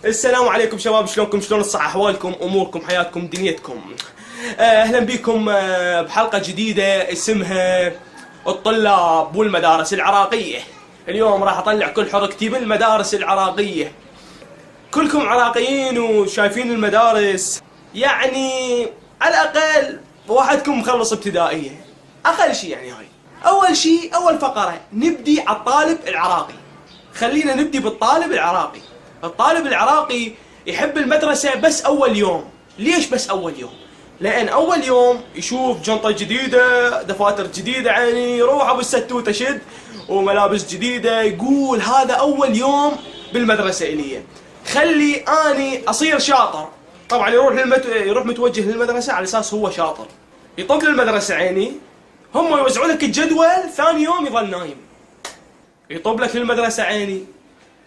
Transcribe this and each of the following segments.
السلام عليكم شباب، شلونكم؟ شلون الصحة؟ أحوالكم؟ أموركم؟ حياتكم؟ دنيتكم؟ أهلا بكم بحلقة جديدة اسمها الطلاب والمدارس العراقية. اليوم راح أطلع كل حركتي بالمدارس العراقية. كلكم عراقيين وشايفين المدارس، يعني على الأقل واحدكم مخلص ابتدائية. أقل شيء يعني هاي. أول شيء، أول فقرة نبدي على الطالب العراقي. خلينا نبدي بالطالب العراقي. الطالب العراقي يحب المدرسة بس أول يوم. ليش بس أول يوم؟ لأن أول يوم يشوف جنطة جديدة، دفاتر جديدة، يعني يروح أبو الستوتة شد وملابس جديدة، يقول هذا أول يوم بالمدرسة إلي. خلي أني أصير شاطر. طبعا يروح متوجه للمدرسة على أساس هو شاطر. يطق للمدرسة عيني، هم يوزعوا لك الجدول، ثاني يوم يظل نايم. يطب لك للمدرسة عيني،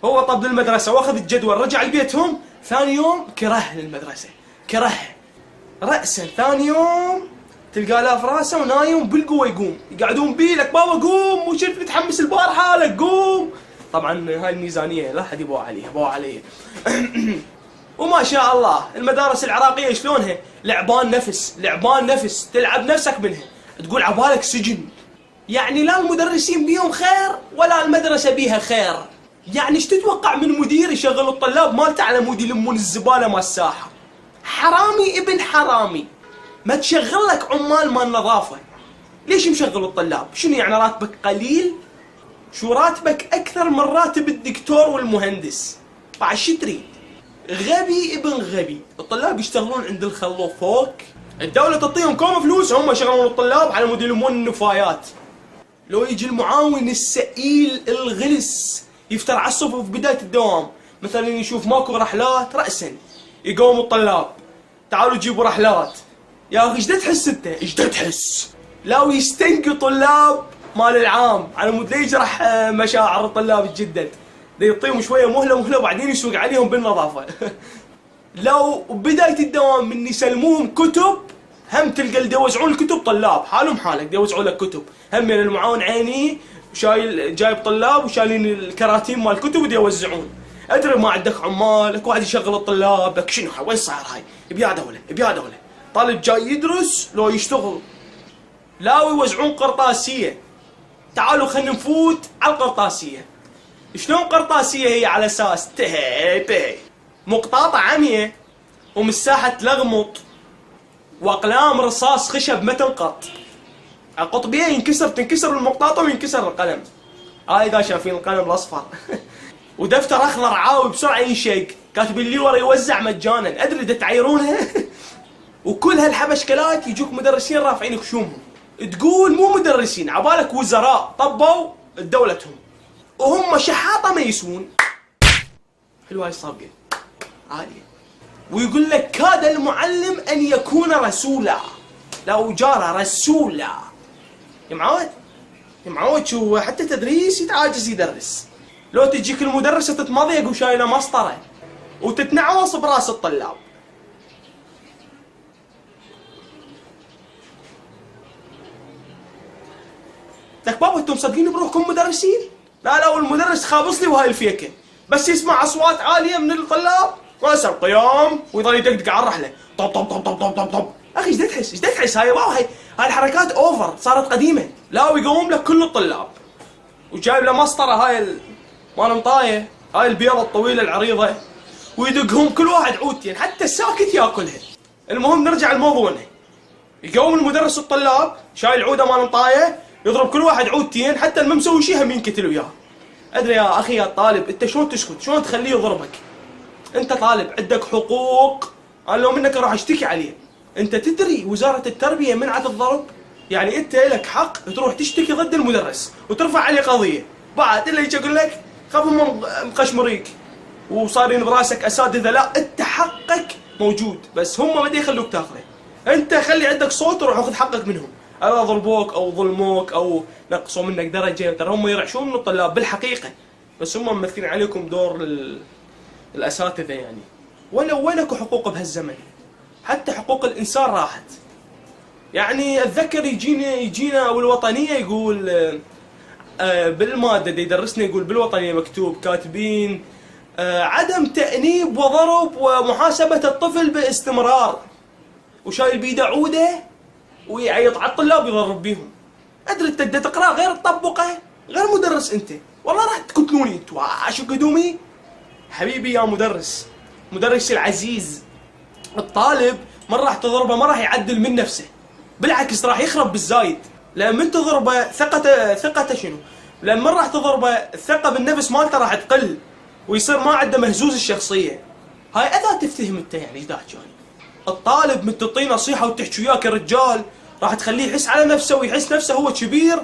هو طب للمدرسة واخذ الجدول، رجع لبيتهم ثاني يوم كره للمدرسة، كره رأسا. ثاني يوم تلقى له في راسه ونايم بالقوة، يقوم يقعدون بيه لك بابا قوم، وشفت متحمس البارحة لك قوم. طبعا هاي الميزانية لا حد يبوع عليها، بوع علي. وما شاء الله المدارس العراقية شلونها؟ لعبان نفس، لعبان نفس، تلعب نفسك منها، تقول عبالك سجن. يعني لا المدرسين بيهم خير ولا المدرسة بيها خير. يعني ايش تتوقع من مدير يشغل الطلاب مالته على مود يلمون الزبالة مال الساحة؟ حرامي ابن حرامي. ما تشغل لك عمال مال نظافة. ليش مشغل الطلاب؟ شنو يعني راتبك قليل؟ شو راتبك أكثر من راتب الدكتور والمهندس. بعد شو تريد؟ غبي ابن غبي. الطلاب يشتغلون عند الخلو فوق، الدولة تعطيهم كوم فلوس، هم يشغلون الطلاب على مود يلمون النفايات. لو يجي المعاون السئيل الغلس يفتر على الصفوف في بداية الدوام، مثلا يشوف ماكو رحلات، رأسا يقوم الطلاب تعالوا جيبوا رحلات. يا اخي ايش تحس انت؟ ايش تحس؟ لو يستنقي طلاب مال العام على مود لا يجرح مشاعر الطلاب الجدد، يعطيهم شويه مهله وبعدين يسوق عليهم بالنظافه. لو بدايه الدوام من يسلموهم كتب، هم تلقى اللي يوزعون الكتب طلاب حالهم حالك يوزعوا لك كتب. هم يعني المعاون عيني شايل جايب طلاب وشايلين الكراتين مال الكتب ودي يوزعون. ادري ما عندك عمال، اكو واحد يشغل الطلاب، لك شنو وين صاير هاي؟ بيا دوله بيا دوله. طالب جاي يدرس لو يشتغل. لا يوزعون قرطاسيه. تعالوا خلينا نفوت على القرطاسيه. شلون قرطاسيه هي؟ على اساس تهي مقطاطه عمية ومساحه تلغمط واقلام رصاص خشب ما تنقط. القطبيه تنكسر المقطاطه وينكسر القلم. هاي اذا شايفين القلم الاصفر. ودفتر اخضر عاوي بسرعه ينشق، كاتب اللي ورا يوزع مجانا. ادري دا تعيرونها. وكل هالحبشكلات يجوك مدرسين رافعين خشومهم، تقول مو مدرسين، عبالك وزراء طبوا دولتهم وهم شحاطه ما يسوون. حلوه هاي الصفقه عاليه. ويقول لك كاد المعلم ان يكون رسولا، لو جار رسولا. يا معود شو حتى تدريس يتعاجز يدرس. لو تجيك المدرسة تتمضيق وشايلة مسطرة وتتنعوص براس الطلاب. لك بابا انتم مصدقين بروحكم مدرسين؟ لا والمدرس خابص لي وهاي الفيكة، بس يسمع اصوات عالية من الطلاب ما يصير قيام ويظل يدقدق على الرحلة. طب طب طب طب طب طب. اخي ايش تحس هاي الحركات اوفر، صارت قديمة. لا ويقوم لك كل الطلاب وجايب له مسطرة هاي مال مطاية، هاي البيضة الطويلة العريضة، ويدقهم كل واحد عودتين، حتى الساكت ياكلها. المهم نرجع لموضوعنا. يقوم المدرس الطلاب شايل عودة مال مطاية، يضرب كل واحد عودتين، حتى اللي مسوي شيء هم ينقتل وياه. ادري يا اخي يا طالب، انت شلون تسكت؟ شلون تخليه يضربك؟ انت طالب عندك حقوق، انا لو منك اروح اشتكي عليه. انت تدري وزارة التربية منعت الضرب؟ يعني انت لك حق تروح تشتكي ضد المدرس وترفع عليه قضية. بعد اللي يجي يقول لك خاف هم مقشمريك وصارين براسك اساتذة. لا، انت حقك موجود، بس هم ما يخلوك تاخذه. انت خلي عندك صوت وروح خذ حقك منهم. اذا ضربوك او ظلموك او نقصوا منك درجة، ترى هم يرعشون من الطلاب بالحقيقة، بس هم ممثلين عليكم دور الاساتذة يعني. وين اكو حقوق بهالزمن؟ حتى حقوق الانسان راحت. يعني اتذكر يجينا والوطنية يقول بالمادة دي يدرسنا، يقول بالوطنية مكتوب كاتبين عدم تأنيب وضرب ومحاسبة الطفل باستمرار، وشايل بيده عودة ويعيط على الطلاب يضرب بيهم. ادري انت تقرا غير تطبقه، غير مدرس انت، والله راح تقتلوني انتوا عاشوا قدومي. حبيبي يا مدرس، مدرسي العزيز، الطالب ما راح تضربه، ما راح يعدل من نفسه، بالعكس راح يخرب بالزايد. لما انت تضربه ثقته شنو؟ لما راح تضربه الثقة بالنفس مالته راح تقل ويصير ما عنده مهزوز الشخصية. هاي اذا تفتهم انت يعني ايش داعي. الطالب من تعطيه نصيحة وتحكي وياه كرجال راح تخليه يحس على نفسه ويحس نفسه هو كبير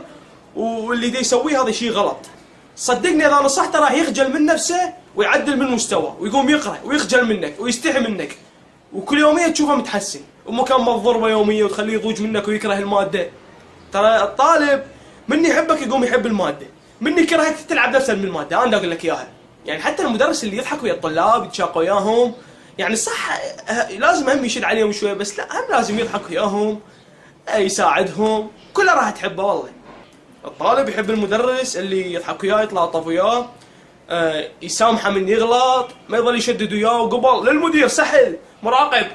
واللي دا يسويه هذا شيء غلط. صدقني اذا نصحته راح يخجل من نفسه ويعدل من مستواه ويقوم يقرأ ويخجل منك ويستحي منك، وكل يومية تشوفه متحسن، ومكان ما تضربه يومية وتخليه يضوج منك ويكره المادة. ترى الطالب من يحبك يقوم يحب المادة، من يكرهك تلعب نفس من المادة. انا اقول لك اياها. يعني حتى المدرس اللي يضحك ويا الطلاب يتشاقوا وياهم، يعني صح لازم هم يشد عليهم شويه، بس لا هم لازم يضحك وياهم، يساعدهم، كله راح تحبه والله. الطالب يحب المدرس اللي يضحك وياه يتلاطف وياه، يسامحه من يغلط، ما يظل يشدد وياه وقبل للمدير سحل مراقب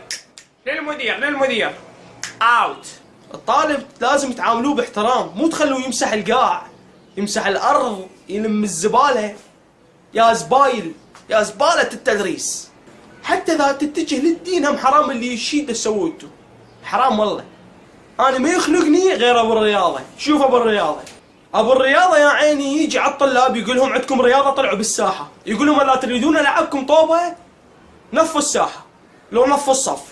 للمدير اوت. الطالب لازم تعاملوه باحترام، مو تخلوه يمسح القاع، يمسح الارض، يلم الزباله. يا زبايل، يا زباله التدريس. حتى اذا تتجه للدين هم حرام اللي يشيد سويته، حرام والله. انا ما يخنقني غير ابو الرياضه. شوف ابو الرياضه يا عيني يجي على الطلاب يقول لهم عندكم رياضه طلعوا بالساحه، يقول لهم لا تريدون العبكم طوبه نفوا الساحه لو نفوا الصف،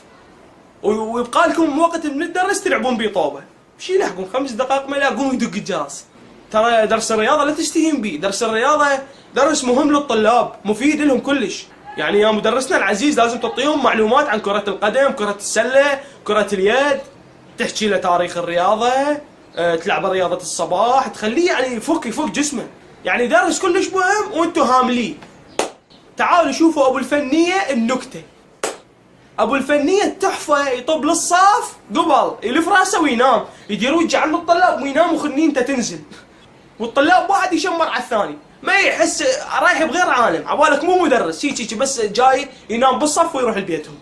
ويبقى لكم وقت من الدرس تلعبون بيه طوبه. ايش يلحقون 5 دقائق ما يلاقون يدق الجرس. ترى درس الرياضه لا تستهين بيه، درس الرياضه درس مهم للطلاب، مفيد لهم كلش. يعني يا مدرسنا العزيز لازم تعطيهم معلومات عن كرة القدم، كرة السلة، كرة اليد، تحكي له تاريخ الرياضة، تلعب رياضة الصباح، تخليه يعني يفك جسمه. يعني درس كلش مهم وانتم هامليه. تعالوا شوفوا ابو الفنية النكتة. ابو الفنية التحفة يطب للصاف قبل يلف راسه وينام، يدير وجه عند الطلاب وينام وخنينته تنزل، والطلاب واحد يشمر على الثاني، ما يحس رايح بغير عالم، عبالك مو مدرس، شي بس جاي ينام بالصف ويروح لبيتهم.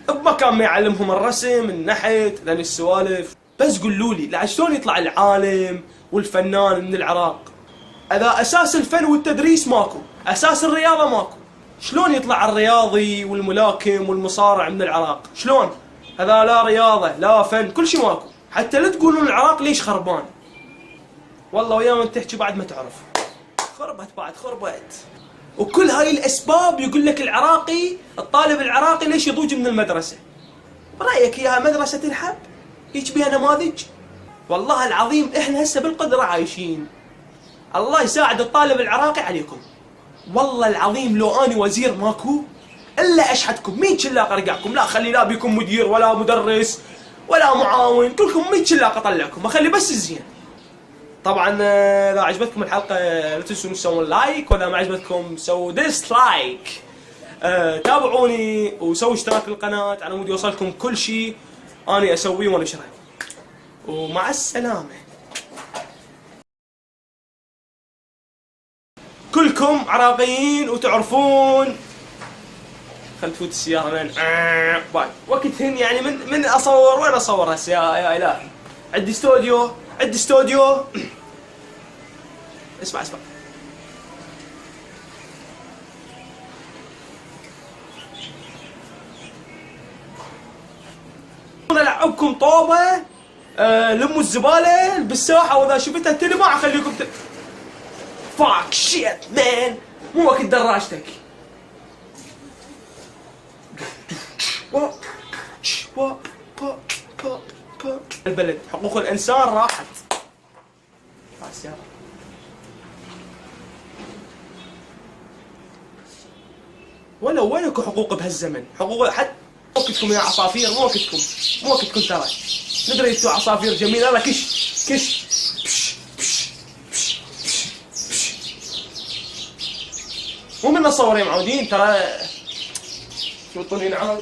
بمكان ما يعلمهم الرسم، النحت، لان السوالف. بس قولوا لي شلون يطلع العالم والفنان من العراق؟ اذا اساس الفن والتدريس ماكو، اساس الرياضة ماكو، شلون يطلع الرياضي والملاكم والمصارع من العراق؟ شلون؟ هذا لا رياضة لا فن، كل شيء ماكو. حتى لا تقولون العراق ليش خربان، والله ويا من تحكي بعد ما تعرف. خربت. وكل هاي الاسباب يقول لك الطالب العراقي ليش يضوج من المدرسه؟ برايك اياها مدرسه تنحب؟ هيك بيها نماذج؟ والله العظيم احنا هسه بالقدره عايشين. الله يساعد الطالب العراقي عليكم. والله العظيم لو اني وزير ماكو الا اشحتكم 100 شلاقه ارقعكم، لا اخلي لا بيكم مدير ولا مدرس ولا معاون، كلكم 100 شلاقه اطلعكم، اخلي بس الزين. طبعا اذا عجبتكم الحلقه لا تنسون تسوون لايك، واذا ما عجبتكم سووا ديسلايك. تابعوني وسووا اشتراك للقناه على مود يوصلكم كل شيء اني اسويه وانشره. ومع السلامه. كلكم عراقيين وتعرفون. خل تفوت السياره لين باي وقتهن. يعني من اصور وين اصور هسه يا الهي؟ عندي استوديو اسمع العبكم طوبه، لموا الزباله بالساحه، واذا شفتها تلمع اخليكم فاك شيت مان، مو وقت دراجتك. البلد حقوق الانسان راحت. ولو وينكم حقوق بهالزمن؟ حقوق حتى وقتكم يا عصافير، مو وقتكم ترى. ندري انتوا عصافير جميله. يلا كش مو من نصور يا معودين ترى. شو طولي نعال.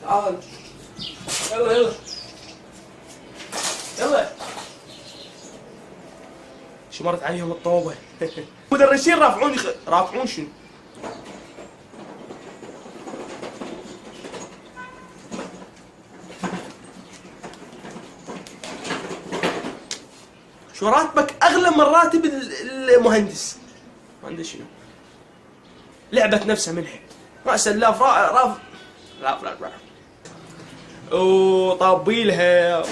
تعال يلا شو مرت عليهم الطوبه. مدرسين رافعون شنو؟ شو راتبك اغلى من راتب المهندس. مهندس شنو؟ لعبت نفسها منها ما سلاف راف وطبيلها